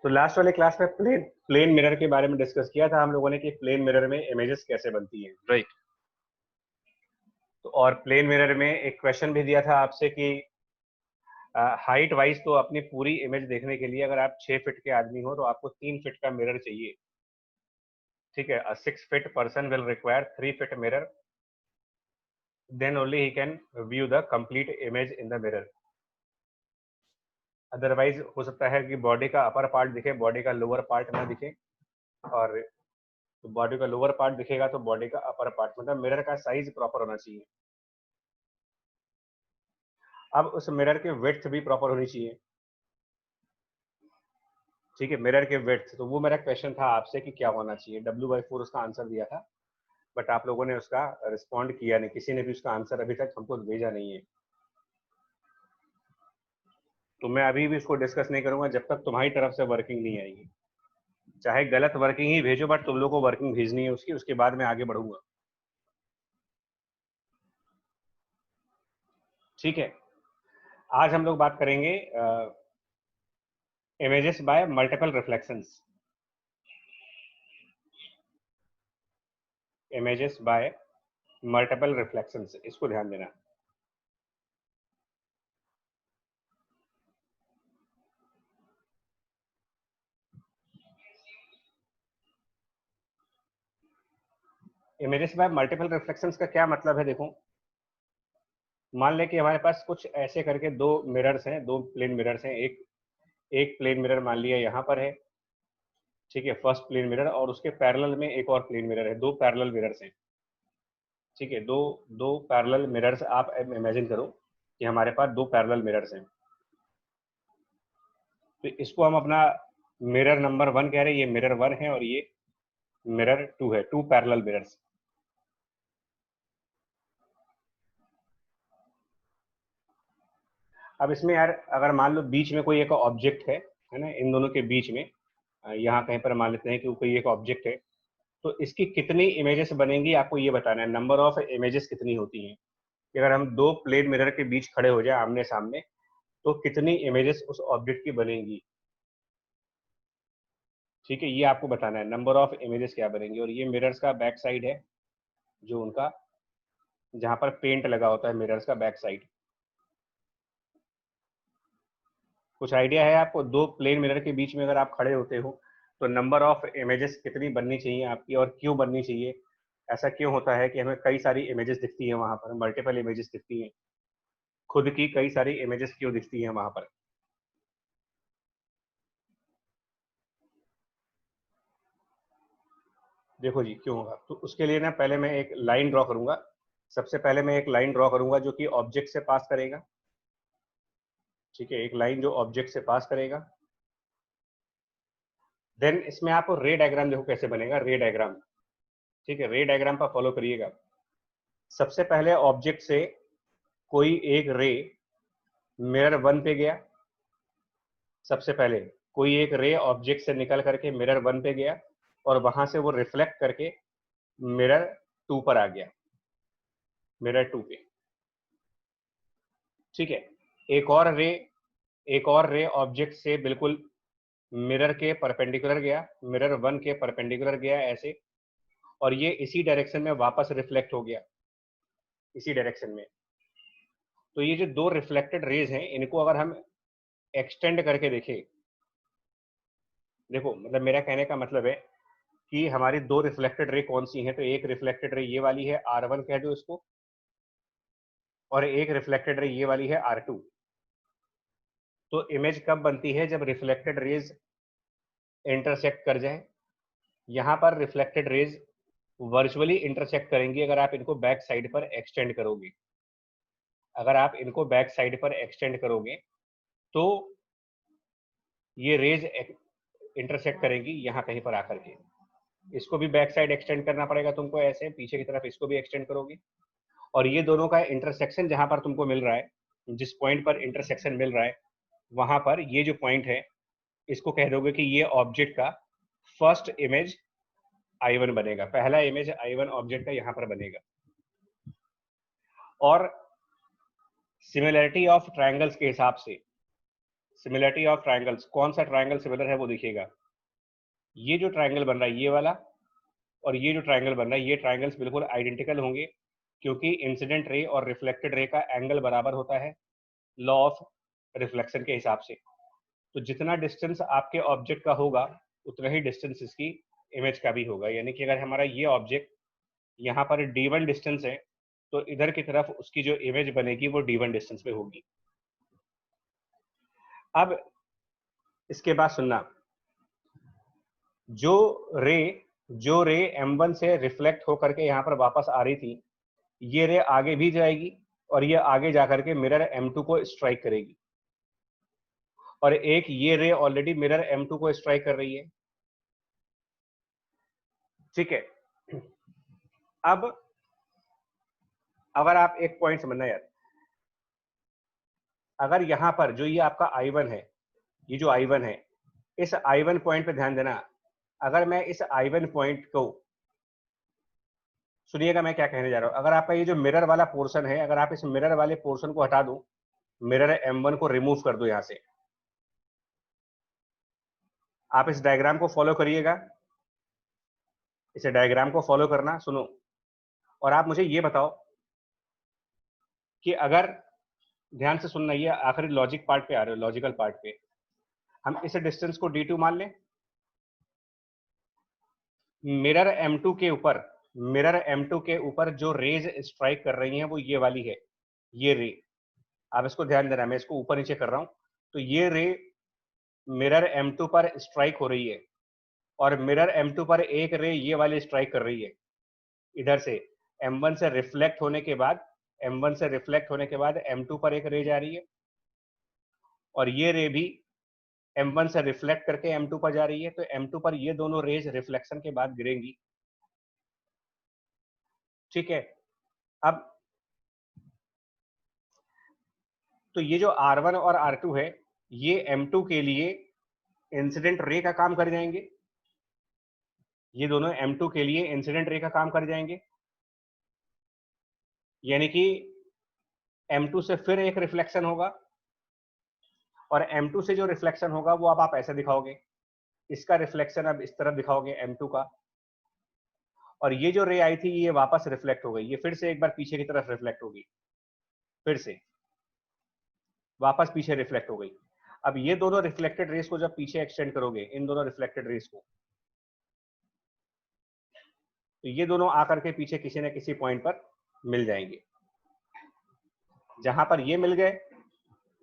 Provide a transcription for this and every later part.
तो लास्ट वाले क्लास में प्लेन मिरर के बारे में डिस्कस किया था हम लोगों ने कि प्लेन मिरर में इमेजेस कैसे बनती हैं, राइट। तो और प्लेन मिरर में एक क्वेश्चन भी दिया था आपसे कि हाइट वाइज तो अपनी पूरी इमेज देखने के लिए अगर आप 6 फीट के आदमी हो तो आपको 3 फीट का मिरर चाहिए, ठीक है। 6 feet person will require 3 feet mirror, then only he can view the complete image in the mirror. Otherwise हो सकता है कि बॉडी का अपर पार्ट दिखे, बॉडी का लोअर पार्ट ना दिखे, और तो बॉडी का लोअर पार्ट दिखेगा तो बॉडी का अपर पार्ट, मतलब मिरर का साइज प्रॉपर होना चाहिए। अब उस मिरर की विड्थ भी प्रॉपर होनी चाहिए, ठीक है। मिरर के विड्थ, तो वो मेरा क्वेश्चन था आपसे कि क्या होना चाहिए। W/4 उसका आंसर दिया था, बट आप लोगों ने उसका रिस्पॉन्ड किया नहीं, किसी ने भी उसका आंसर अभी तक हमको भेजा नहीं है। तो मैं अभी भी इसको डिस्कस नहीं करूंगा जब तक तुम्हारी तरफ से वर्किंग नहीं आएगी। चाहे गलत वर्किंग ही भेजो, बट तुम लोग को वर्किंग भेजनी है उसकी, उसके बाद मैं आगे बढ़ूंगा, ठीक है। आज हम लोग बात करेंगे images bye multiple reflections. Images bye multiple reflections, इसको ध्यान देना। इमेजेस बाय मल्टीपल रिफ्लेक्शंस का क्या मतलब है, देखो। मान लें कि हमारे पास कुछ ऐसे करके दो मिरर्स हैं, दो प्लेन मिरर्स हैं। एक एक प्लेन मिरर मान लिया यहाँ पर है, ठीक है, फर्स्ट प्लेन मिरर, और उसके पैरेलल में एक और प्लेन मिरर है। दो पैरेलल मिरर्स हैं, ठीक है। दो दो पैरेलल मिरर्स आप इमेजिन करो कि हमारे पास दो पैरेलल मिरर्स हैं। तो इसको हम अपना मिरर नंबर 1 कह रहे हैं, ये मिरर 1 है और ये मिरर 2 है, टू पैरेलल मिरर्स। अब इसमें यार अगर मान लो बीच में कोई एक ऑब्जेक्ट है ना, इन दोनों के बीच में यहाँ कहीं पर मान लेते हैं कि कोई एक ऑब्जेक्ट है, तो इसकी कितनी इमेजेस बनेंगी आपको ये बताना है। नंबर ऑफ इमेजेस कितनी होती हैं कि अगर हम दो प्लेन मिरर के बीच खड़े हो जाए आमने सामने, तो कितनी इमेजेस उस ऑब्जेक्ट की बनेंगी, ठीक है। ये आपको बताना है, नंबर ऑफ इमेजेस क्या बनेंगी। और ये मिरर्स का बैक साइड है, जो उनका जहां पर पेंट लगा होता है मिरर्स का बैक साइड। कुछ आइडिया है आपको? दो प्लेन मिरर के बीच में अगर आप खड़े होते हो तो नंबर ऑफ इमेजेस कितनी बननी चाहिए आपकी, और क्यों बननी चाहिए? ऐसा क्यों होता है कि हमें कई सारी इमेजेस दिखती हैं वहां पर, मल्टीपल इमेजेस दिखती हैं, खुद की कई सारी इमेजेस क्यों दिखती हैं वहां पर? देखो जी क्यों होगा, तो उसके लिए ना पहले मैं एक लाइन ड्रॉ करूंगा। सबसे पहले मैं एक लाइन ड्रॉ करूंगा जो कि ऑब्जेक्ट से पास करेगा, ठीक है, एक लाइन जो ऑब्जेक्ट से पास करेगा। देन इसमें आप रे डायग्राम देखो कैसे बनेगा, रे डायग्राम, ठीक है। रे डायग्राम पर फॉलो करिएगा। सबसे पहले ऑब्जेक्ट से कोई एक रे मिरर 1 पे गया, सबसे पहले कोई एक रे ऑब्जेक्ट से निकल करके मिरर 1 पे गया, और वहां से वो रिफ्लेक्ट करके मिरर 2 पर आ गया, मिरर 2 पे, ठीक है। एक और रे एक और रे ऑब्जेक्ट से बिल्कुल मिरर के परपेंडिकुलर गया, मिरर 1 के परपेंडिकुलर गया ऐसे, और ये इसी डायरेक्शन में वापस रिफ्लेक्ट हो गया, इसी डायरेक्शन में। तो ये जो दो रिफ्लेक्टेड रेज हैं, इनको अगर हम एक्सटेंड करके देखें, देखो मतलब मेरा कहने का मतलब है कि हमारी दो रिफ्लेक्टेड रे कौन सी हैं। तो एक रिफ्लेक्टेड रे ये वाली है, R1 कह दो इसको, और एक रिफ्लेक्टेड रे ये वाली है, R2। तो इमेज कब बनती है? जब रिफ्लेक्टेड रेज इंटरसेक्ट कर जाए। यहाँ पर रिफ्लेक्टेड रेज वर्चुअली इंटरसेक्ट करेंगी अगर आप इनको बैक साइड पर एक्सटेंड करोगे। अगर आप इनको बैक साइड पर एक्सटेंड करोगे तो ये रेज इंटरसेक्ट करेंगी यहाँ कहीं पर आकर के। इसको भी बैक साइड एक्सटेंड करना पड़ेगा तुमको, ऐसे पीछे की तरफ इसको भी एक्सटेंड करोगे, और ये दोनों का इंटरसेक्शन जहां पर तुमको मिल रहा है, जिस पॉइंट पर इंटरसेक्शन मिल रहा है, वहां पर ये जो पॉइंट है, इसको कह दोगे कि ये ऑब्जेक्ट का फर्स्ट इमेज I1 बनेगा, पहला इमेज I1 ऑब्जेक्ट का यहाँ पर बनेगा। और सिमिलैरिटी ऑफ ट्रायंगल्स के हिसाब से सिमिलरिटी ऑफ ट्राइंगल्स, कौन सा ट्राइंगल सिमिलर है वो देखिएगा। ये जो ट्राइंगल बन रहा है ये वाला, और ये जो ट्राइंगल बन रहा है, ये ट्राइंगल्स बिल्कुल आइडेंटिकल होंगे, क्योंकि इंसिडेंट रे और रिफ्लेक्टेड रे का एंगल बराबर होता है लॉ ऑफ रिफ्लेक्शन के हिसाब से। तो जितना डिस्टेंस आपके ऑब्जेक्ट का होगा उतना ही डिस्टेंस इसकी इमेज का भी होगा। यानी कि अगर हमारा ये ऑब्जेक्ट यहाँ पर d1 डिस्टेंस है, तो इधर की तरफ उसकी जो इमेज बनेगी वो d1 डिस्टेंस पे होगी। अब इसके बाद सुनना, जो रे m1 से रिफ्लेक्ट होकर के यहाँ पर वापस आ रही थी, ये रे आगे भी जाएगी और ये आगे जाकर के मिरर m2 को स्ट्राइक करेगी, और एक ये रे ऑलरेडी मिरर m2 को स्ट्राइक कर रही है। ठीक है, अब अगर आप एक पॉइंट समझना यार, अगर यहां पर जो ये आपका I1 है, ये जो I1 है, इस I1 पॉइंट पे ध्यान देना। अगर मैं इस I1 पॉइंट को, सुनिएगा मैं क्या कहने जा रहा हूं, अगर आपका ये जो मिरर वाला पोर्शन है, अगर आप इस मिरर वाले पोर्शन को हटा दो, मिरर M1 को रिमूव कर दो यहां से, आप इस डायग्राम को फॉलो करिएगा, इस डायग्राम को फॉलो करना, सुनो, और आप मुझे ये बताओ कि अगर, ध्यान से सुनना, ये आखिरी लॉजिक पार्ट पे आ रहे हो, लॉजिकल पार्ट पे, हम इस डिस्टेंस को d2 मान लें, मिरर M2 के ऊपर, मिरर M2 के ऊपर जो रेज स्ट्राइक कर रही हैं वो ये वाली है, ये रे, आप इसको ध्यान देना, मैं इसको ऊपर नीचे कर रहा हूं, तो ये रे मिरर M2 पर स्ट्राइक हो रही है, और मिरर M2 पर एक रे ये वाली स्ट्राइक कर रही है इधर से, M1 से रिफ्लेक्ट होने के बाद, M1 से रिफ्लेक्ट होने के बाद M2 पर एक रे जा रही है, और ये रे भी M1 से रिफ्लेक्ट करके M2 पर जा रही है, तो M2 पर ये दोनों रेज रिफ्लेक्शन के बाद गिरेंगी। ठीक है, अब तो ये जो R1 और R2 है, ये M2 के लिए इंसिडेंट रे का काम कर जाएंगे, ये दोनों M2 के लिए इंसिडेंट रे का काम कर जाएंगे, यानी कि M2 से फिर एक रिफ्लेक्शन होगा, और M2 से जो रिफ्लेक्शन होगा वो अब आप ऐसे दिखाओगे, इसका रिफ्लेक्शन अब इस तरफ दिखाओगे M2 का, और ये जो रे आई थी ये वापस रिफ्लेक्ट हो गई, ये फिर से एक बार पीछे की तरफ रिफ्लेक्ट होगी, फिर से वापस पीछे रिफ्लेक्ट हो गई। अब ये दोनों रिफ्लेक्टेड रेस को जब पीछे एक्सटेंड करोगे, इन दोनों रिफ्लेक्टेड रेस को, तो ये दोनों आकर के पीछे किसी न किसी पॉइंट पर मिल जाएंगे। जहां पर ये मिल गए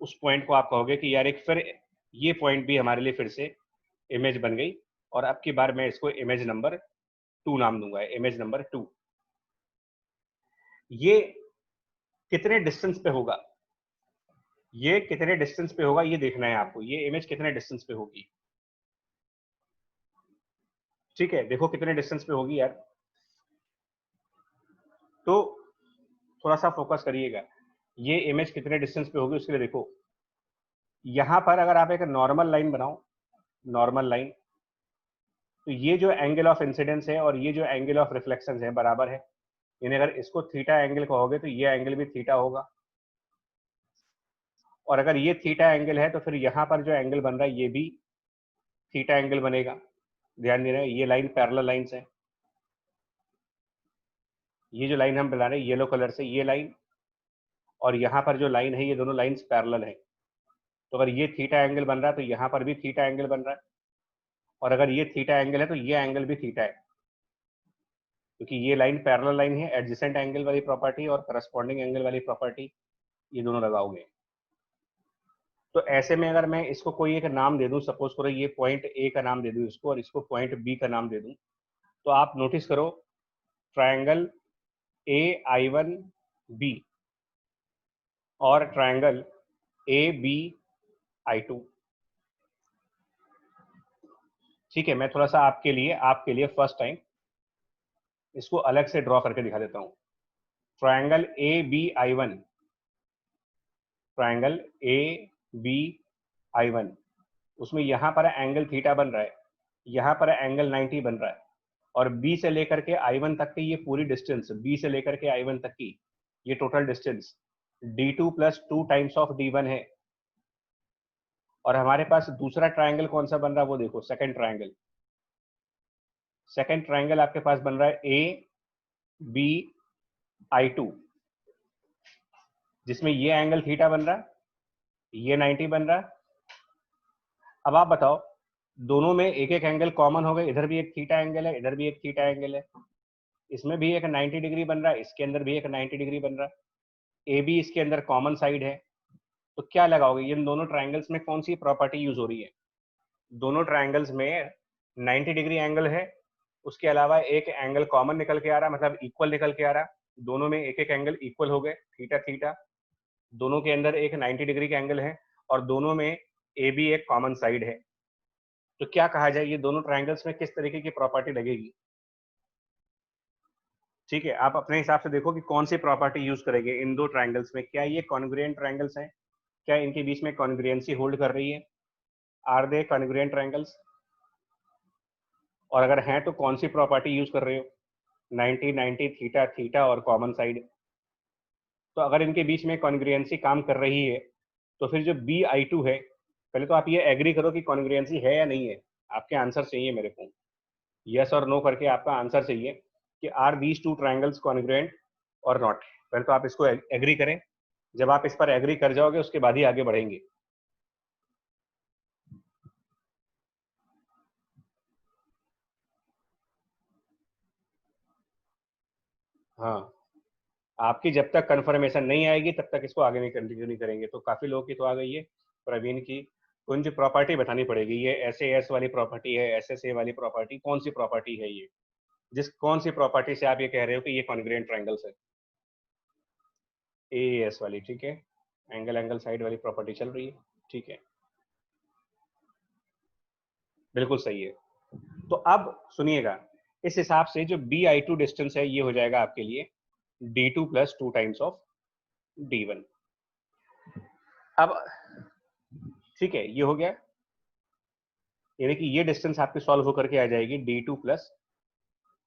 उस पॉइंट को आप कहोगे कि यार एक फिर ये पॉइंट भी हमारे लिए फिर से इमेज बन गई, और अब की बार मैं इसको इमेज नंबर 2 नाम दूंगा, इमेज नंबर 2। ये कितने डिस्टेंस पे होगा, ये कितने डिस्टेंस पे होगा ये देखना है आपको, ये इमेज कितने डिस्टेंस पे होगी। ठीक है, देखो कितने डिस्टेंस पे होगी यार, तो थोड़ा सा फोकस करिएगा, ये इमेज कितने डिस्टेंस पे होगी उसके लिए देखो, यहां पर अगर आप एक नॉर्मल लाइन बनाओ, नॉर्मल लाइन, तो ये जो एंगल ऑफ इंसिडेंस है और ये जो एंगल ऑफ रिफ्लेक्शन है बराबर है, यानी अगर इसको थीटा एंगल कहोगे तो ये एंगल भी थीटा होगा, और अगर ये थीटा एंगल है तो फिर यहाँ पर जो एंगल बन रहा है ये भी थीटा एंगल बनेगा। ध्यान देना, ये लाइन पैरेलल लाइंस है, ये जो लाइन हम बना रहे हैं येलो कलर से, ये लाइन और यहाँ पर जो लाइन है, ये दोनों लाइंस पैरेलल है, तो अगर ये थीटा एंगल बन रहा है तो यहाँ पर भी थीटा एंगल बन रहा है, और अगर ये थीटा एंगल है तो ये एंगल भी थीटा है, क्योंकि ये लाइन पैरेलल लाइन है, एडजेसेंट एंगल वाली प्रॉपर्टी और करस्पॉन्डिंग एंगल वाली प्रॉपर्टी ये दोनों लगाओगे। तो ऐसे में अगर मैं इसको कोई एक नाम दे दूं, सपोज करो ये पॉइंट ए का नाम दे दूं इसको, और इसको पॉइंट बी का नाम दे दूं, तो आप नोटिस करो ट्रायंगल AI1B और ट्रायंगल ABI2। ठीक है, मैं थोड़ा सा आपके लिए फर्स्ट टाइम इसको अलग से ड्रॉ करके दिखा देता हूं। ट्रायंगल ABI1, ट्रायंगल ABI1, उसमें यहां पर एंगल थीटा बन रहा है, यहां पर एंगल 90 बन रहा है, और B से लेकर के I1 तक की ये पूरी डिस्टेंस, B से लेकर के I1 तक की ये total distance D2 + 2 times of D1 है। और हमारे पास दूसरा ट्राइंगल कौन सा बन रहा है वो देखो, सेकंड ट्राइंगल। सेकंड ट्राइंगल आपके पास बन रहा है ABI2, जिसमें ये एंगल थीटा बन रहा है, ये 90 बन रहा है। अब आप बताओ, दोनों में एक एक एंगल कॉमन हो गए, इधर भी एक थीटा एंगल है, इधर भी एक थीटा एंगल है, इसमें भी एक 90 डिग्री बन रहा है, इसके अंदर भी एक 90 डिग्री बन रहा है, ए बी इसके अंदर कॉमन साइड है। तो क्या लगाओगे, इन दोनों ट्राइंगल्स में कौन सी प्रॉपर्टी यूज हो रही है? दोनों ट्राइंगल्स में 90 डिग्री एंगल है, उसके अलावा एक एंगल कॉमन निकल के आ रहा, मतलब इक्वल निकल के आ रहा। दोनों में एक एक एंगल इक्वल हो गए, थीटा थीटा। दोनों के अंदर एक 90 डिग्री का एंगल है और दोनों में ए बी एक कॉमन साइड है। तो क्या कहा जाए, ये दोनों ट्राइंगल्स में किस तरीके की प्रॉपर्टी लगेगी? ठीक है, आप अपने हिसाब से देखो कि कौन सी प्रॉपर्टी यूज करेंगे इन दो ट्राइंगल्स में। क्या ये कॉन्ग्रुएंट ट्राइंगल्स हैं? क्या इनके बीच में कॉन्ग्रुएंसी होल्ड कर रही है? Are they congruent triangles? और अगर हैं तो कौन सी प्रॉपर्टी यूज कर रहे हो? 90 90 थीटा थीटा और कॉमन साइड। तो अगर इनके बीच में कॉन्ग्रुएंसी काम कर रही है तो फिर जो BI2 है, पहले तो आप ये एग्री करो कि कॉन्ग्रुएंसी है या नहीं है। आपके आंसर चाहिए मेरे को, यस और नो करके आपका आंसर चाहिए कि are these two triangles congruent और नॉट। पहले तो आप इसको एग्री करें। जब आप इस पर एग्री कर जाओगे उसके बाद ही आगे बढ़ेंगे। हाँ, आपकी जब तक कंफर्मेशन नहीं आएगी तब तक इसको आगे नहीं कंटिन्यू नहीं करेंगे। तो काफी लोगों की तो आ गई है, प्रवीण की। कुछ प्रॉपर्टी बतानी पड़ेगी, ये ऐसे एस वाली प्रॉपर्टी है, एस एस ए वाली प्रॉपर्टी, कौन सी प्रॉपर्टी है ये, जिस कौन सी प्रॉपर्टी से आप ये कह रहे हो कि ये कॉन्ग्रुएंट ट्राइंगल्स है? ए एस वाली, ठीक है। एंगल एंगल साइड वाली प्रॉपर्टी चल रही है, ठीक है, बिल्कुल सही है। तो अब सुनिएगा, इस हिसाब से जो BI2 डिस्टेंस है ये हो जाएगा आपके लिए D2 plus 2 times of D1। अब ठीक है, ये हो गया, यानी कि ये डिस्टेंस आपकी सॉल्व होकर के आ जाएगी D2 plus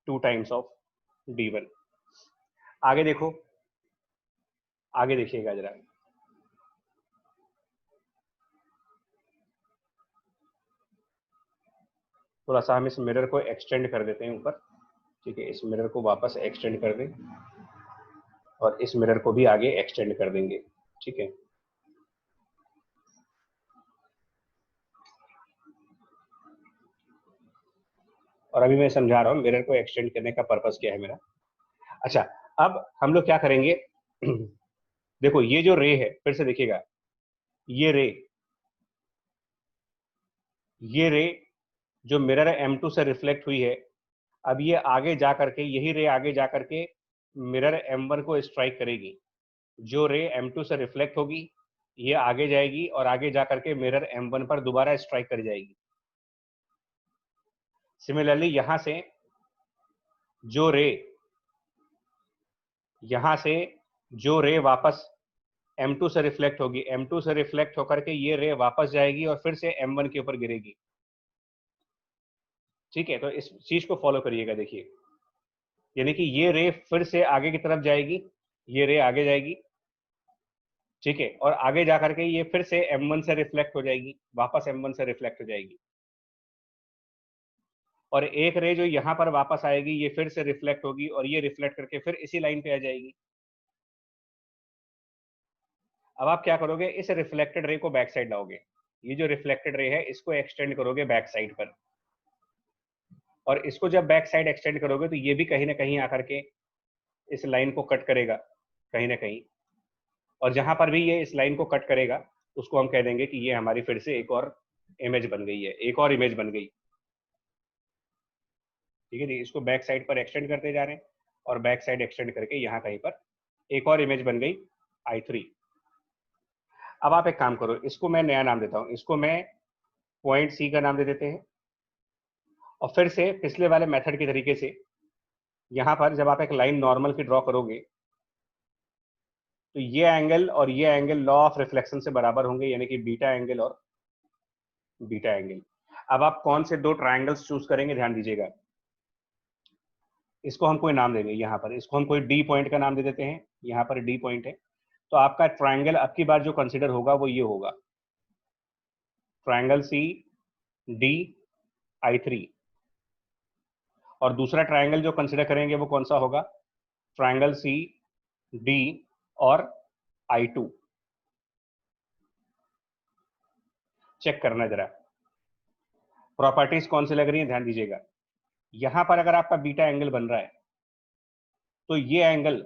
2 times of D1। आगे देखो, आगे देखिएगा जरा। थोड़ा सा हम इस मिरर को एक्सटेंड कर देते हैं ऊपर, ठीक है, इस मिरर को वापस एक्सटेंड कर दें और इस मिरर को भी आगे एक्सटेंड कर देंगे, ठीक है। और अभी मैं समझा रहा हूँ मिरर को एक्सटेंड करने का पर्पस क्या है मेरा। अच्छा, अब हम लोग क्या करेंगे देखो, ये जो रे है, फिर से देखिएगा, ये रे, ये रे जो मिरर M2 से रिफ्लेक्ट हुई है, अब ये आगे जा करके, यही रे आगे जा करके मिरर M1 को स्ट्राइक करेगी। जो रे M2 से रिफ्लेक्ट होगी ये आगे जाएगी और आगे जा करके मिरर M1 पर दोबारा स्ट्राइक कर जाएगी। सिमिलरली यहां से जो रे, यहां से जो रे वापस M2 से रिफ्लेक्ट होगी, M2 से रिफ्लेक्ट होकर के ये रे वापस जाएगी और फिर से M1 के ऊपर गिरेगी, ठीक है। तो इस चीज को फॉलो करिएगा, देखिए, यानी कि ये रे फिर से आगे की तरफ जाएगी, ये रे आगे जाएगी, ठीक है, और आगे जाकर के ये फिर से M1 से रिफ्लेक्ट हो जाएगी, वापस M1 से रिफ्लेक्ट हो जाएगी, और एक रे जो यहां पर वापस आएगी ये फिर से रिफ्लेक्ट होगी और ये रिफ्लेक्ट करके फिर इसी लाइन पे आ जाएगी। अब आप क्या करोगे, इस रिफ्लेक्टेड रे को बैक साइड लाओगे, ये जो रिफ्लेक्टेड रे है इसको एक्सटेंड करोगे बैक साइड पर, और इसको जब बैक साइड एक्सटेंड करोगे तो ये भी कहीं ना कहीं आकर के इस लाइन को कट करेगा कहीं ना कहीं, और जहां पर भी ये इस लाइन को कट करेगा उसको हम कह देंगे कि ये हमारी फिर से एक और इमेज बन गई है, एक और इमेज बन गई, ठीक है जी। इसको बैक साइड पर एक्सटेंड करते जा रहे हैं और बैक साइड एक्सटेंड करके यहाँ कहीं पर एक और इमेज बन गई I3। अब आप एक काम करो, इसको मैं नया नाम देता हूँ, इसको मैं पॉइंट C का नाम दे देते हैं, और फिर से पिछले वाले मेथड के तरीके से यहाँ पर जब आप एक लाइन नॉर्मल की ड्रॉ करोगे तो ये एंगल और ये एंगल लॉ ऑफ रिफ्लेक्शन से बराबर होंगे, यानी कि बीटा एंगल और बीटा एंगल। अब आप कौन से दो ट्राइंगल्स चूज करेंगे, ध्यान दीजिएगा। इसको हम कोई नाम देंगे, यहाँ पर इसको हम कोई D पॉइंट का नाम दे देते हैं, यहाँ पर D पॉइंट है। तो आपका ट्राइंगल अब की बार जो कंसिडर होगा वो ये होगा, ट्रायंगल सी डी I3, और दूसरा ट्रायंगल जो कंसिडर करेंगे वो कौन सा होगा? ट्रायंगल सी डी और I2। चेक करना जरा, प्रॉपर्टीज कौन सी लग रही है, ध्यान दीजिएगा। यहां पर अगर आपका बीटा एंगल बन रहा है तो ये एंगल,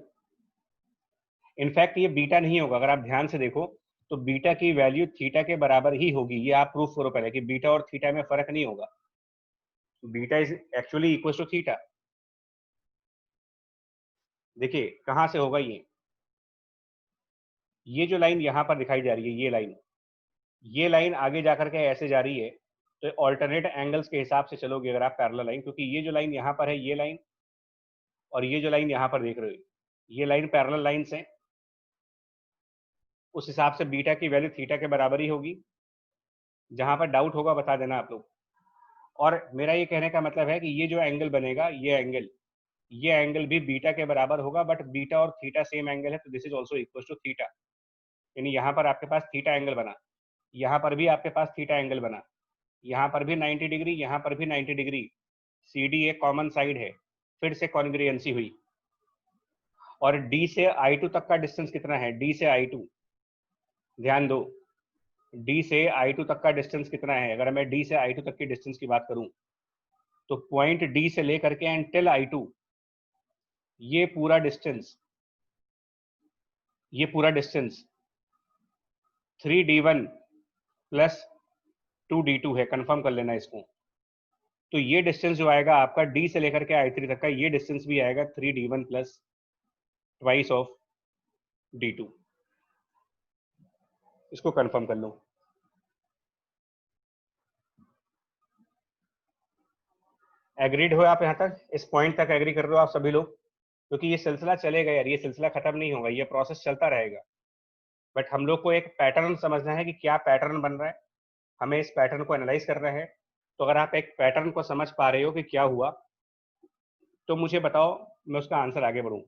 इनफैक्ट ये बीटा नहीं होगा, अगर आप ध्यान से देखो तो बीटा की वैल्यू थीटा के बराबर ही होगी। ये आप प्रूफ करो पहले कि बीटा और थीटा में फर्क नहीं होगा। Beta is actually equal to theta. देखिए कहां से होगा ये जो लाइन यहां पर दिखाई जा रही है, ये लाइन आगे जाकर के ऐसे जा रही है, तो ऑल्टरनेट एंगल्स के हिसाब से चलोगे अगर आप पैरेलल लाइन, क्योंकि ये जो लाइन यहां पर है, ये लाइन, और ये जो लाइन यहां पर देख रहे हो, ये लाइन पैरेलल लाइन से, उस हिसाब से बीटा की वैल्यू थीटा के बराबर ही होगी। जहां पर डाउट होगा बता देना आप लोग। और मेरा ये कहने का मतलब है कि ये जो एंगल बनेगा, ये एंगल भी बीटा के बराबर होगा, बट बीटा और थीटा सेम एंगल है, तो this is also equal to theta. यानी यहाँ पर आपके पास थीटा एंगल बना, यहाँ पर भी आपके पास थीटा एंगल बना, यहाँ पर भी 90 डिग्री, यहाँ पर भी 90 डिग्री। सी डी एक कॉमन साइड है, फिर से कॉन्ग्रुएंसी हुई। और डी से I2 तक का डिस्टेंस कितना है? डी से I2, ध्यान दो, डी से I2 तक का डिस्टेंस कितना है? अगर मैं डी से I2 तक की डिस्टेंस की बात करूं तो पॉइंट डी से लेकर के एंटिल I2, ये पूरा डिस्टेंस 3d1 प्लस 2d2 है। कंफर्म कर लेना इसको। तो ये डिस्टेंस जो आएगा आपका डी से लेकर के I3 तक का, ये डिस्टेंस भी आएगा 3d1 plus twice of d2। इसको कंफर्म कर लो। एग्रीड हो आप? यहां तक, इस पॉइंट तक एग्री कर रहे हो आप सभी लोग? क्योंकि ये सिलसिला चलेगा यार, ये सिलसिला खत्म नहीं होगा, ये प्रोसेस चलता रहेगा। बट हम लोग को एक पैटर्न समझना है कि क्या पैटर्न बन रहा है, हमें इस पैटर्न को एनालाइज करना है। तो अगर आप एक पैटर्न को समझ पा रहे हो कि क्या हुआ, तो मुझे बताओ, मैं उसका आंसर आगे बढ़ूं।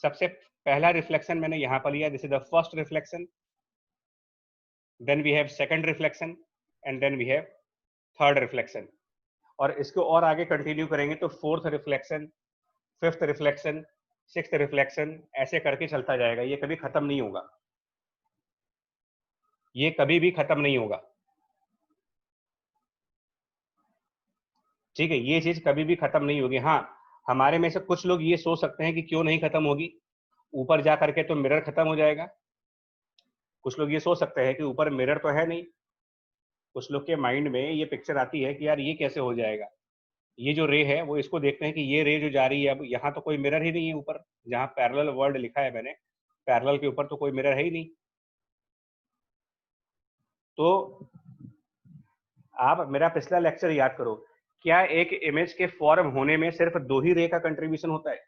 सबसे पहला रिफ्लेक्शन मैंने यहां पर लिया, this is the first reflection, then we have second reflection, and then we have third reflection. और इसको और आगे कंटिन्यू करेंगे तो fourth reflection, fifth reflection, sixth reflection, ऐसे करके चलता जाएगा। ये कभी खत्म नहीं होगा, ये कभी भी खत्म नहीं होगा। ठीक है, ये चीज कभी भी खत्म नहीं होगी। हाँ, हमारे में से कुछ लोग ये सोच सकते हैं कि क्यों नहीं खत्म होगी, ऊपर जा करके तो मिरर खत्म हो जाएगा। कुछ लोग ये सोच सकते हैं कि ऊपर मिरर तो है नहीं। कुछ लोग के माइंड में ये पिक्चर आती है कि यार ये कैसे हो जाएगा, ये जो रे है वो इसको देखते हैं कि ये रे जो जा रही है, अब यहाँ तो कोई मिरर ही नहीं है ऊपर, जहाँ पैरेलल वर्ल्ड लिखा है मैंने, पैरेलल के ऊपर तो कोई मिरर है ही नहीं। तो आप मेरा पिछला लेक्चर याद करो, क्या एक इमेज के फॉर्म होने में सिर्फ दो ही रे का कंट्रीब्यूशन होता है?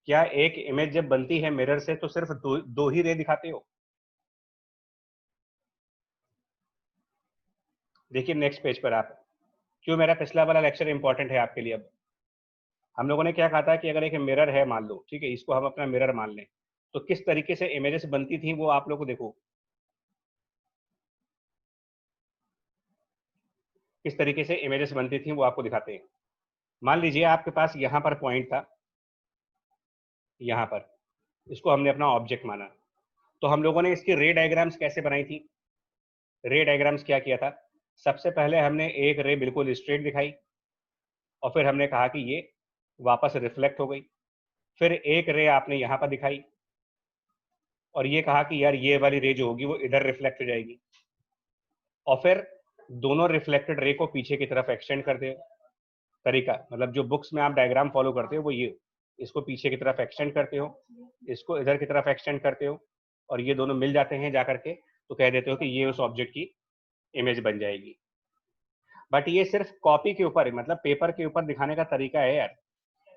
क्या एक इमेज जब बनती है मिरर से तो सिर्फ दो ही रे दिखाते हो? देखिए नेक्स्ट पेज पर आप, क्यों मेरा पिछला वाला लेक्चर इंपॉर्टेंट है आपके लिए। अब हम लोगों ने क्या कहा था कि अगर एक मिरर है मान लो, ठीक है, इसको हम अपना मिरर मान लें, तो किस तरीके से इमेजेस बनती थी वो आप लोग को देखो, किस तरीके से इमेजेस बनती थी वो आपको दिखाते हैं। मान लीजिए आपके पास यहाँ पर पॉइंट था, यहाँ पर, इसको हमने अपना ऑब्जेक्ट माना, तो हम लोगों ने इसकी रे डायग्राम्स कैसे बनाई थी? रे डायग्राम्स क्या किया था? सबसे पहले हमने एक रे बिल्कुल स्ट्रेट दिखाई, और फिर हमने कहा कि ये वापस रिफ्लेक्ट हो गई। फिर एक रे आपने यहाँ पर दिखाई, और ये कहा कि यार ये वाली रे जो होगी वो इधर रिफ्लेक्ट हो जाएगी, और फिर दोनों रिफ्लेक्टेड रे को पीछे की तरफ एक्सटेंड कर दो। तरीका मतलब जो बुक्स में आप डायग्राम फॉलो करते हो वो ये, इसको पीछे की तरफ एक्सटेंड करते हो, इसको इधर की तरफ एक्सटेंड करते हो, और ये दोनों मिल जाते हैं जाकर के, तो कह देते हो कि ये उस ऑब्जेक्ट की इमेज बन जाएगी। बट ये सिर्फ कॉपी के ऊपर, मतलब पेपर के ऊपर दिखाने का तरीका है यार।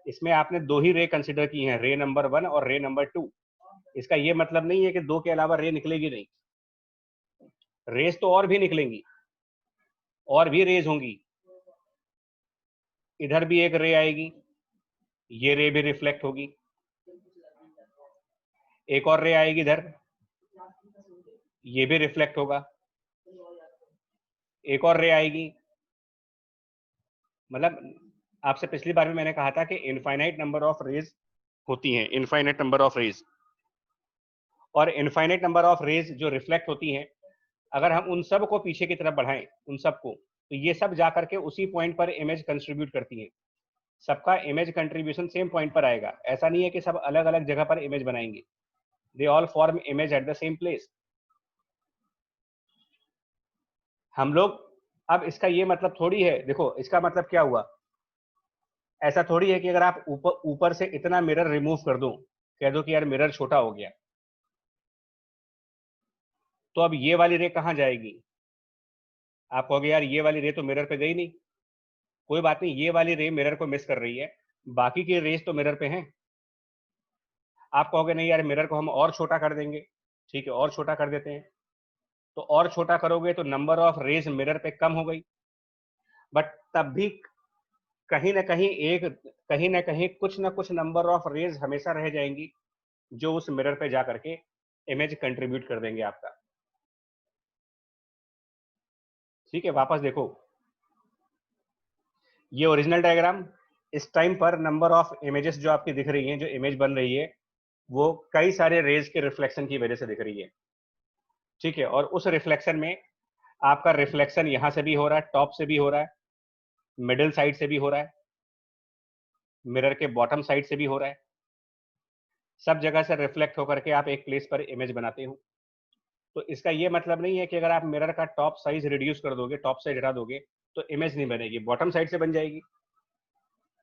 इसमें आपने दो ही रे कंसिडर की हैं, रे नंबर 1 और रे नंबर 2। इसका ये मतलब नहीं है कि दो के अलावा रे निकलेगी नहीं, रेस तो और भी निकलेंगी, और भी रेज होंगी। इधर भी एक रे आएगी, ये रे भी रिफ्लेक्ट होगी, एक और रे आएगी इधर, ये भी रिफ्लेक्ट होगा, एक और रे आएगी, मतलब आपसे पिछली बार भी मैंने कहा था कि इनफाइनाइट नंबर ऑफ रेज होती हैं, इनफाइनाइट नंबर ऑफ रेज, और इनफाइनाइट नंबर ऑफ रेज जो रिफ्लेक्ट होती हैं, अगर हम उन सब को पीछे की तरफ बढ़ाएं, उन सब को, तो ये सब जाकर के उसी पॉइंट पर इमेज कंट्रीब्यूट करती हैं। सबका इमेज कंट्रीब्यूशन सेम पॉइंट पर आएगा, ऐसा नहीं है कि सब अलग अलग जगह पर इमेज बनाएंगे, they all form image at the same place. हम लोग, अब इसका ये मतलब थोड़ी है, देखो इसका मतलब क्या हुआ, ऐसा थोड़ी है कि अगर आप ऊपर ऊपर से इतना मिरर रिमूव कर दो, कह दो कि यार मिरर छोटा हो गया, तो अब ये वाली रे कहां जाएगी? आप कहोगे यार ये वाली रे तो मिरर पे गई नहीं। कोई बात नहीं, ये वाली रे मिरर को मिस कर रही है, बाकी की रेज तो मिरर पे हैं। आप कहोगे नहीं यार मिरर को हम और छोटा कर देंगे, ठीक है और छोटा कर देते हैं, तो और छोटा करोगे तो नंबर ऑफ रेज मिरर पे कम हो गई, बट तब भी कहीं ना कहीं कुछ नंबर ऑफ रेज हमेशा रह जाएंगी जो उस मिरर पे जा करके इमेज कंट्रीब्यूट कर देंगे आपका। ठीक है, वापस देखो ये ओरिजिनल डायग्राम, इस टाइम पर नंबर ऑफ इमेजेस जो आपकी दिख रही हैं, जो इमेज बन रही है, वो कई सारे रेज के रिफ्लेक्शन की वजह से दिख रही है। ठीक है, और उस रिफ्लेक्शन में आपका रिफ्लेक्शन यहां से भी हो रहा है, टॉप से भी हो रहा है, मिडिल साइड से भी हो रहा है, मिरर के बॉटम साइड से भी हो रहा है, सब जगह से रिफ्लेक्ट होकर के आप एक प्लेस पर इमेज बनाते हो। तो इसका ये मतलब नहीं है कि अगर आप मिरर का टॉप साइज रिड्यूस कर दोगे, टॉप साइड हटा दोगे, तो इमेज नहीं बनेगी, बॉटम साइड से बन जाएगी,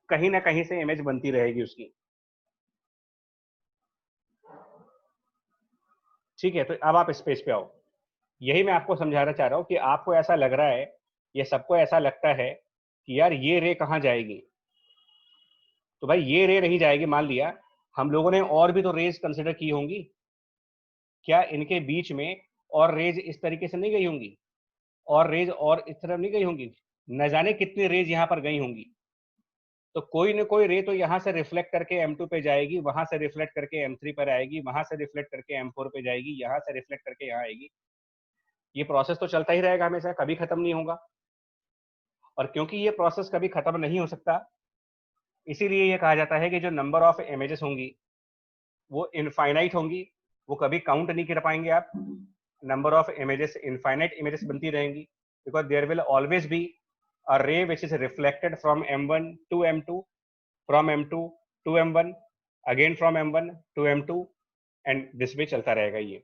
कहीं ना कहीं से इमेज बनती रहेगी उसकी। ठीक है, तो अब आप स्पेस पे आओ, यही मैं आपको समझाना चाह रहा हूँ कि आपको ऐसा लग रहा है, ये सबको ऐसा लगता है कि यार ये रे कहाँ जाएगी, तो भाई ये रे नहीं जाएगी, मान लिया हम लोगों ने और भी तो रेज कंसिडर की होंगी, क्या इनके बीच में और रेज इस तरीके से नहीं गई होंगी, और रेज और इस तरफ नहीं गई होंगी, न जाने कितनी रेज यहाँ पर गई होंगी, तो कोई ना कोई रे तो यहाँ से रिफ्लेक्ट करके M2 पे जाएगी, वहां से रिफ्लेक्ट करके M3 पर आएगी, वहां से रिफ्लेक्ट करके M4 पे जाएगी, यहाँ से रिफ्लेक्ट करके यहाँ आएगी। ये प्रोसेस तो चलता ही रहेगा हमेशा, कभी खत्म नहीं होगा, और क्योंकि ये प्रोसेस कभी खत्म नहीं हो सकता, इसीलिए ये कहा जाता है कि जो नंबर ऑफ इमेजेस होंगी वो इनफाइनाइट होंगी, वो कभी काउंट नहीं कर पाएंगे आप, number of images infinite images बनती रहेंगी, because there will always be a ray which is reflected from M1 to M2, from M2 to M1, again from M1 to M2, and this way चलता रहेगा ये।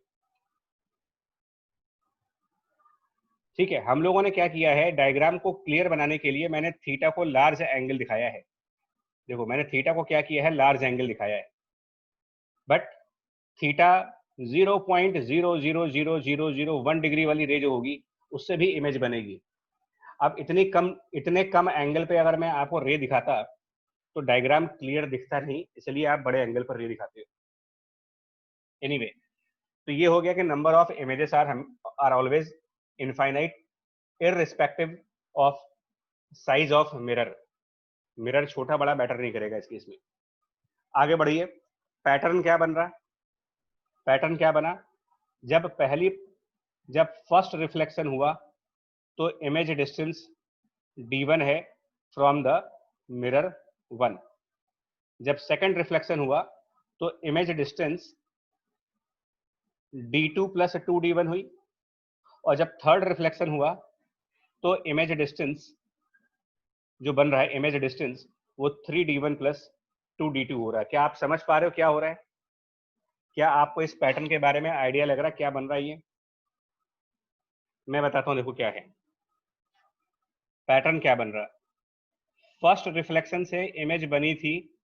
ठीक है, हम लोगों ने क्या किया है, डायग्राम को क्लियर बनाने के लिए मैंने थीटा को लार्ज एंगल दिखाया है। देखो मैंने थीटा को क्या किया है, लार्ज एंगल दिखाया है, बट थीटा 0.0000001 डिग्री वाली रे जो होगी उससे भी इमेज बनेगी। अब इतने कम एंगल पे अगर मैं आपको रे दिखाता तो डायग्राम क्लियर दिखता नहीं, इसलिए आप बड़े एंगल पर रे दिखाते हो। एनीवे, तो ये हो गया कि number of images are always infinite irrespective of size of mirror. Mirror छोटा बड़ा मैटर नहीं करेगा इस केस में। आगे बढ़िए, पैटर्न क्या बन रहा, पैटर्न क्या बना, जब फर्स्ट रिफ्लेक्शन हुआ तो इमेज डिस्टेंस d1 है फ्रॉम द मिरर 1। जब सेकंड रिफ्लेक्शन हुआ तो image distance d2 plus 2d1 हुई, और जब थर्ड रिफ्लेक्शन हुआ तो इमेज डिस्टेंस जो बन रहा है, इमेज डिस्टेंस वो 3d1 प्लस 2d2 हो रहा है। क्या आप समझ पा रहे हो क्या हो रहा है? क्या आपको इस पैटर्न के बारे में आइडिया लग रहा है क्या बन रहा है ये? मैं बताता हूँ, देखो क्या है पैटर्न, क्या बन रहा है। फर्स्ट रिफ्लेक्शन से इमेज बनी थी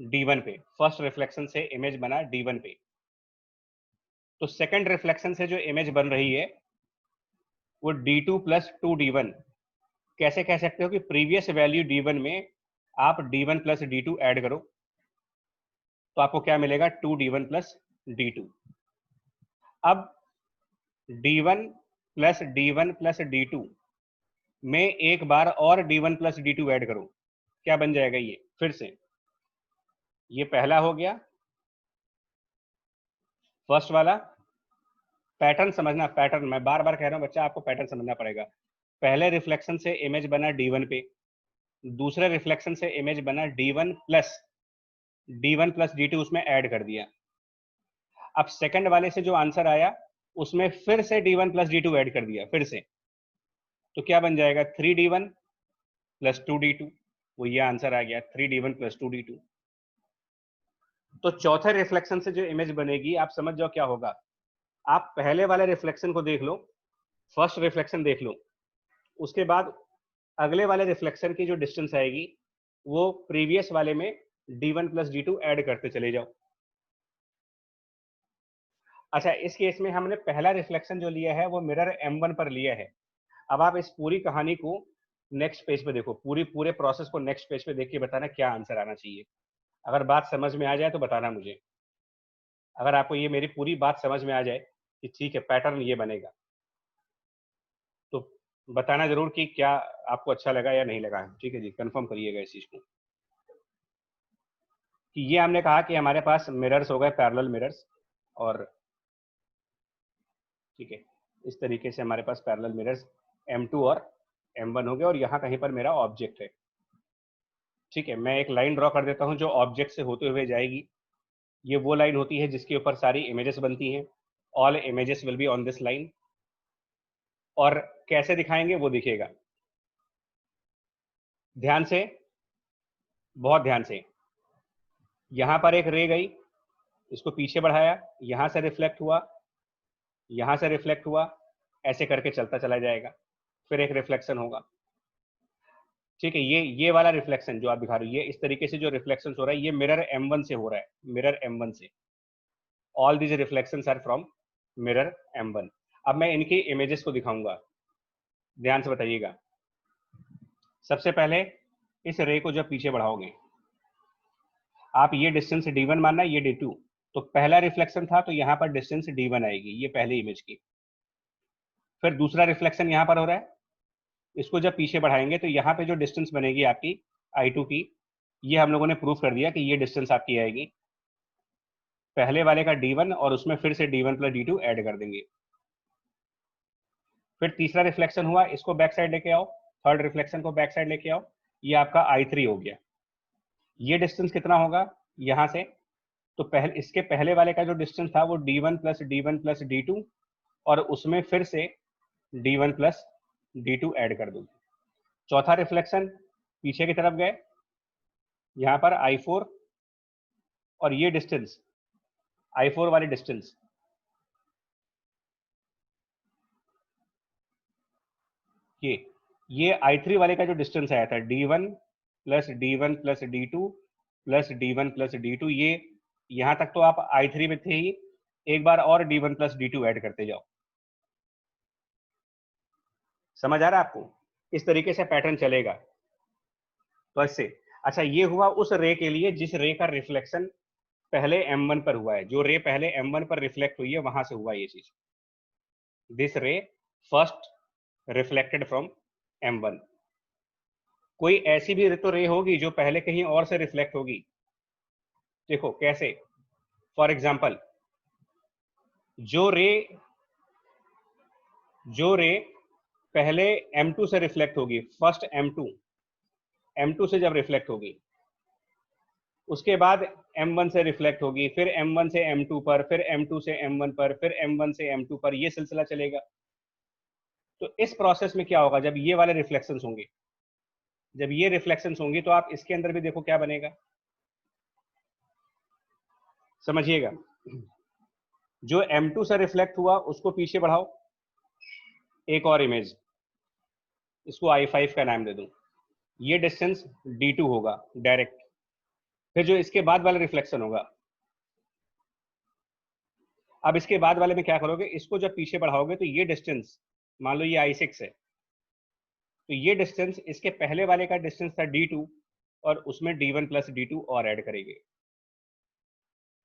d1 पे, फर्स्ट रिफ्लेक्शन से इमेज बना d1 पे, तो सेकंड रिफ्लेक्शन से जो इमेज बन रही है वो d2 प्लस 2d1। कैसे कह सकते हो कि प्रीवियस वैल्यू d1 में आप d1 प्लस d2 ऐड करो तो आपको क्या मिलेगा, 2d1 प्लस d2। अब d1 plus d1 plus d2 में एक बार और d1 प्लस d2 ऐड करो, क्या बन जाएगा ये? फिर से ये पहला हो गया, फर्स्ट वाला। पैटर्न समझना, पैटर्न मैं बार बार कह रहा हूं बच्चा, आपको पैटर्न समझना पड़ेगा। पहले रिफ्लेक्शन से इमेज बना D1 पे, दूसरे रिफ्लेक्शन से इमेज बना D1 प्लस D2 उसमें ऐड कर दिया। अब सेकंड वाले से जो आंसर आया उसमें फिर से D1 प्लस D2 ऐड कर दिया फिर से, तो क्या बन जाएगा 3D1 प्लस 2D2, वो ये आंसर आ गया 3D1 प्लस 2D2। तो चौथे रिफ्लेक्शन से जो इमेज बनेगी आप समझ जाओ क्या होगा। आप पहले वाले रिफ्लेक्शन को देख लो, फर्स्ट रिफ्लेक्शन देख लो, उसके बाद अगले वाले रिफ्लेक्शन की जो डिस्टेंस आएगी वो प्रीवियस वाले में D1 प्लस D2 ऐड करते चले जाओ। अच्छा, इस केस में हमने पहला रिफ्लेक्शन जो लिया है वो मिरर M1 पर लिया है। अब आप इस पूरी कहानी को नेक्स्ट पेज पे देखो, पूरे प्रोसेस को नेक्स्ट पेज पे देख के बताना क्या आंसर आना चाहिए। अगर बात समझ में आ जाए तो बताना मुझे। अगर आपको ये मेरी पूरी बात समझ में आ जाए कि ठीक है पैटर्न ये बनेगा, तो बताना जरूर कि क्या आपको अच्छा लगा या नहीं लगा। ठीक है जी, कंफर्म करिएगा इस चीज को। कि ये हमने कहा कि हमारे पास मिरर्स हो गए, पैरेलल मिरर्स, और ठीक है इस तरीके से हमारे पास पैरेलल मिरर्स M2 और M1 हो गए, और यहाँ कहीं पर मेरा ऑब्जेक्ट है। ठीक है, मैं एक लाइन ड्रॉ कर देता हूँ जो ऑब्जेक्ट से होते हुए जाएगी। ये वो लाइन होती है जिसके ऊपर सारी इमेजेस बनती हैं। All images will be on this line. और कैसे दिखाएंगे वो दिखेगा, ध्यान से, बहुत ध्यान से। यहां पर एक रे गई, इसको पीछे बढ़ाया, यहां से रिफ्लेक्ट हुआ, यहां से रिफ्लेक्ट हुआ, ऐसे करके चलता चला जाएगा, फिर एक रिफ्लेक्शन होगा। ठीक है, ये वाला रिफ्लेक्शन जो आप दिखा रहे हो, ये इस तरीके से जो रिफ्लेक्शन हो रहा है ये मिरर M1 से हो रहा है, मिरर M1 से। All these reflections are from mirror M1। अब मैं इनकी इमेजेस को दिखाऊंगा, ध्यान से बताइएगा। सबसे पहले इस रे को जब पीछे बढ़ाओगे, आप ये डिस्टेंस D1 मानना, ये D2, तो पहला रिफ्लेक्शन था तो यहाँ पर डिस्टेंस D1 आएगी, ये पहले इमेज की। फिर दूसरा रिफ्लेक्शन यहाँ पर हो रहा है, इसको जब पीछे बढ़ाएंगे तो यहाँ पे जो डिस्टेंस बनेगी आपकी I2 की, ये हम लोगों ने प्रूफ कर दिया कि ये डिस्टेंस आपकी आएगी पहले वाले का D1, और उसमें फिर से D1 प्लस D2 ऐड कर देंगे। फिर तीसरा रिफ्लेक्शन हुआ, इसको बैक साइड लेके आओ, थर्ड रिफ्लेक्शन को बैक साइड लेके आओ, ये आपका I3 हो गया। ये डिस्टेंस कितना होगा यहाँ से, तो इसके पहले वाले का जो डिस्टेंस था वो D1 प्लस D2, और उसमें फिर से D1 प्लस D2 ऐड कर दूंगा। चौथा रिफ्लेक्शन पीछे की तरफ गए, यहाँ पर I4, और ये डिस्टेंस I4 वाली डिस्टेंस, ये I3 वाले का जो डिस्टेंस आया था D1 plus D2 plus D1 plus D2, ये यहां तक तो आप I3 में थे ही, एक बार और D1 प्लस D2 ऐड करते जाओ। समझ आ रहा है आपको? इस तरीके से पैटर्न चलेगा। तो ऐसे, अच्छा ये हुआ उस रे के लिए जिस रे का रिफ्लेक्शन पहले M1 पर हुआ है, जो रे पहले M1 पर रिफ्लेक्ट हुई है वहां से हुआ ये चीज। दिस रे फर्स्ट रिफ्लेक्टेड फ्रॉम M1। कोई ऐसी भी तो रे होगी जो पहले कहीं और से रिफ्लेक्ट होगी। देखो कैसे, फॉर एग्जाम्पल जो रे पहले M2 से रिफ्लेक्ट होगी, फर्स्ट M2 से जब रिफ्लेक्ट होगी, उसके बाद M1 से रिफ्लेक्ट होगी, फिर M1 से M2 पर, फिर M2 से M1 पर, फिर M1 से M2 पर, ये सिलसिला चलेगा। तो इस प्रोसेस में क्या होगा, जब ये वाले रिफ्लेक्शंस होंगे, जब ये रिफ्लेक्शंस होंगी तो आप इसके अंदर भी देखो क्या बनेगा, समझिएगा। जो M2 से रिफ्लेक्ट हुआ उसको पीछे बढ़ाओ, एक और इमेज, इसको I5 का नाम दे दूं, ये डिस्टेंस D2 होगा डायरेक्ट। फिर जो इसके बाद वाला रिफ्लेक्शन होगा, अब इसके बाद वाले में क्या करोगे, इसको जब पीछे बढ़ाओगे तो ये डिस्टेंस, मान लो ये I6 है, तो ये डिस्टेंस इसके पहले वाले का डिस्टेंस था D2, और उसमें D1 प्लस D2 और ऐड करेंगे।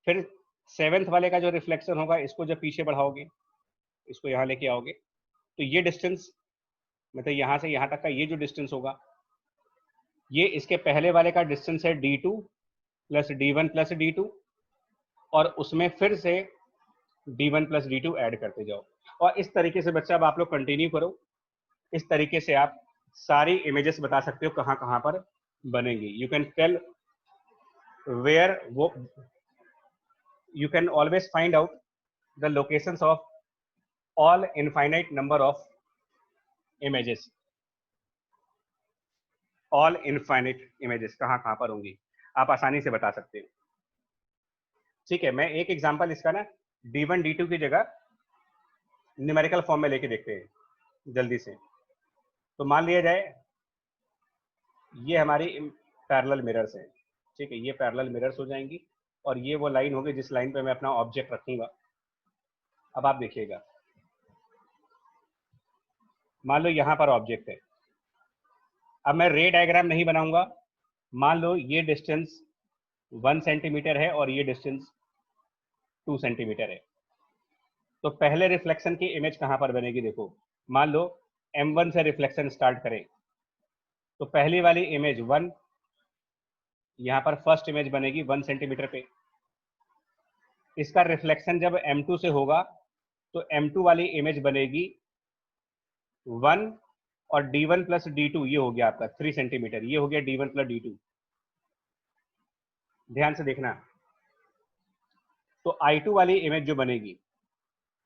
फिर सेवेंथ वाले का जो रिफ्लेक्शन होगा, इसको जब पीछे बढ़ाओगे, इसको यहाँ लेके आओगे, तो ये डिस्टेंस, मतलब यहाँ से यहाँ तक का ये जो डिस्टेंस होगा, ये इसके पहले वाले का डिस्टेंस है D2 plus D1 plus D2, और उसमें फिर से D1 प्लस D2 ऐड करते जाओ। और इस तरीके से बच्चा अब आप लोग कंटिन्यू करो, इस तरीके से आप सारी इमेजेस बता सकते हो कहाँ कहाँ पर बनेंगी. यू कैन टेल वेयर वो, you can always find out the locations of all infinite number of images. All infinite images कहाँ कहाँ पर होंगी आप आसानी से बता सकते हो. ठीक है, मैं एक एग्जांपल इसका ना D1 D2 की जगह न्यूमेरिकल फॉर्म में लेके देखते हैं जल्दी से. तो मान लिया जाए ये हमारी पैरेलल मिरर्स हैं. ठीक है, ये पैरेलल मिरर्स हो जाएंगी और ये वो लाइन होगी जिस लाइन पे मैं अपना ऑब्जेक्ट रखूंगा. अब आप देखिएगा, मान लो यहां पर ऑब्जेक्ट है. अब मैं रे डायग्राम नहीं बनाऊंगा. मान लो ये डिस्टेंस 1 सेंटीमीटर है और ये डिस्टेंस 2 सेंटीमीटर है. तो पहले रिफ्लेक्शन की इमेज कहां पर बनेगी? देखो, मान लो M1 से रिफ्लेक्शन स्टार्ट करें तो पहली वाली इमेज 1, यहां पर फर्स्ट इमेज बनेगी 1 सेंटीमीटर पे. इसका रिफ्लेक्शन जब M2 से होगा तो M2 वाली इमेज बनेगी 1 और D1 प्लस D2 ये हो गया आपका 3 सेंटीमीटर. ये हो गया D1 प्लस D2. ध्यान से देखना. तो I2 वाली इमेज जो बनेगी,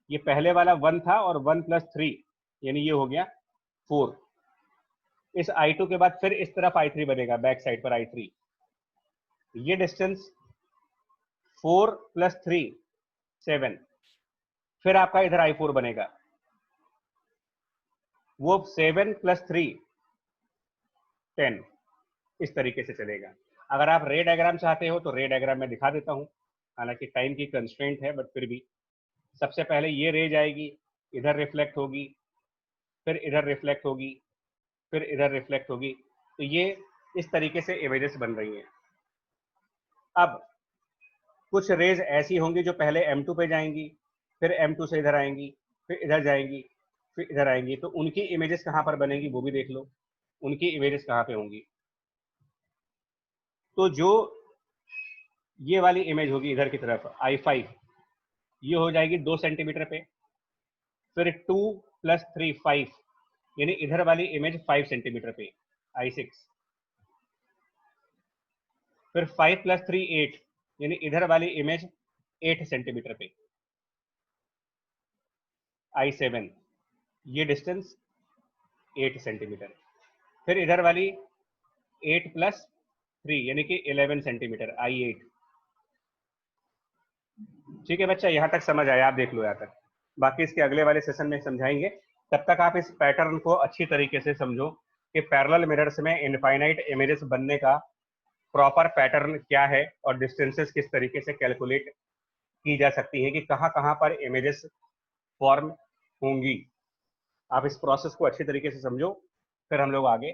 ये पहले वाला 1 था और 1 प्लस 3 यानी ये हो गया 4. इस I2 के बाद फिर इस तरफ I3 बनेगा, बैक साइड पर I3. ये डिस्टेंस 4 प्लस 3 7. फिर आपका इधर I4 बनेगा, वो 7 प्लस 3 10. इस तरीके से चलेगा. अगर आप रे डायग्राम चाहते हो तो रे डायग्राम में दिखा देता हूं, हालांकि टाइम की कंस्ट्रेंट है, बट फिर भी सबसे पहले ये रे जाएगी, इधर रिफ्लेक्ट होगी, फिर इधर रिफ्लेक्ट होगी, फिर इधर रिफ्लेक्ट होगी. तो ये इस तरीके से इमेजेस बन रही हैं. अब कुछ रेज ऐसी होंगी जो पहले M2 पे जाएंगी, फिर M2 से इधर आएंगी, फिर इधर जाएंगी, फिर इधर आएंगी. तो उनकी इमेजेस कहाँ पर बनेंगी वो भी देख लो. उनकी इमेजेस कहाँ पे होंगी? तो जो ये वाली इमेज होगी इधर की तरफ I5, ये हो जाएगी 2 सेंटीमीटर पे. फिर 2 प्लस 3 5 यानी इधर वाली इमेज 5 सेंटीमीटर पे I6. फिर 5 प्लस 3 8 यानी इधर वाली इमेज 8 सेंटीमीटर पे I7. ये डिस्टेंस 8 सेंटीमीटर. फिर इधर वाली 8 प्लस 3 यानी कि 11 सेंटीमीटर I8. ठीक है बच्चा, यहां तक समझ आया? आप देख लो यहाँ तक. बाकी इसके अगले वाले सेशन में समझाएंगे. तब तक आप इस पैटर्न को अच्छी तरीके से समझो कि पैरेलल मिरर्स में इनफाइनाइट इमेजेस बनने का प्रॉपर पैटर्न क्या है और डिस्टेंसेस किस तरीके से कैलकुलेट की जा सकती है कि कहाँ कहाँ पर इमेजेस फॉर्म होंगी. आप इस प्रोसेस को अच्छी तरीके से समझो, फिर हम लोग आगे